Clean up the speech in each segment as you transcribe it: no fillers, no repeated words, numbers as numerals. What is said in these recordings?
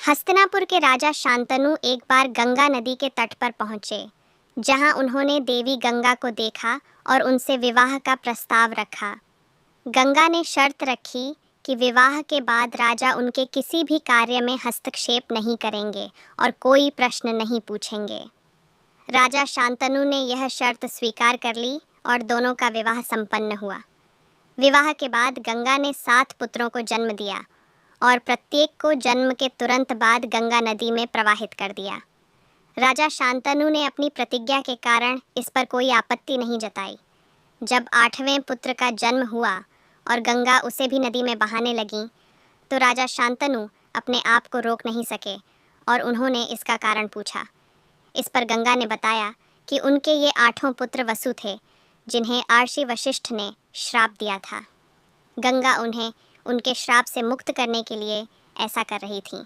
हस्तिनापुर के राजा शांतनु एक बार गंगा नदी के तट पर पहुंचे, जहां उन्होंने देवी गंगा को देखा और उनसे विवाह का प्रस्ताव रखा। गंगा ने शर्त रखी कि विवाह के बाद राजा उनके किसी भी कार्य में हस्तक्षेप नहीं करेंगे और कोई प्रश्न नहीं पूछेंगे। राजा शांतनु ने यह शर्त स्वीकार कर ली और दोनों का विवाह संपन्न हुआ। विवाह के बाद गंगा ने 7 पुत्रों को जन्म दिया और प्रत्येक को जन्म के तुरंत बाद गंगा नदी में प्रवाहित कर दिया। राजा शांतनु ने अपनी प्रतिज्ञा के कारण इस पर कोई आपत्ति नहीं जताई। जब 8वें पुत्र का जन्म हुआ और गंगा उसे भी नदी में बहाने लगी, तो राजा शांतनु अपने आप को रोक नहीं सके और उन्होंने इसका कारण पूछा। इस पर गंगा ने बताया कि उनके ये 8 पुत्र वसु थे, जिन्हें आर्षि वशिष्ठ ने श्राप दिया था। गंगा उन्हें उनके श्राप से मुक्त करने के लिए ऐसा कर रही थी।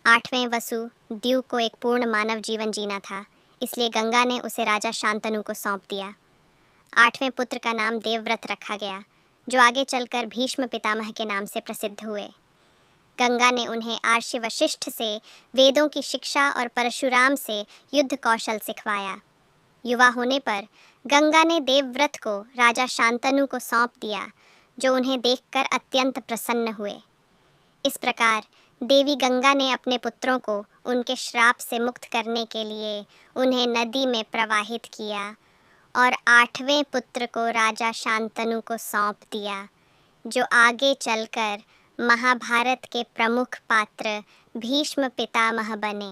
8वें वसु द्यू को एक पूर्ण मानव जीवन जीना था, इसलिए गंगा ने उसे राजा शांतनु को सौंप दिया। 8वें पुत्र का नाम देवव्रत रखा गया, जो आगे चलकर भीष्म पितामह के नाम से प्रसिद्ध हुए। गंगा ने उन्हें आर्षि वशिष्ठ से वेदों की शिक्षा और परशुराम से युद्ध कौशल सिखवाया। युवा होने पर गंगा ने देवव्रत को राजा शांतनु को सौंप दिया, जो उन्हें देखकर अत्यंत प्रसन्न हुए। इस प्रकार देवी गंगा ने अपने पुत्रों को उनके श्राप से मुक्त करने के लिए उन्हें नदी में प्रवाहित किया और 8वें पुत्र को राजा शांतनु को सौंप दिया, जो आगे चलकर महाभारत के प्रमुख पात्र भीष्म पितामह बने।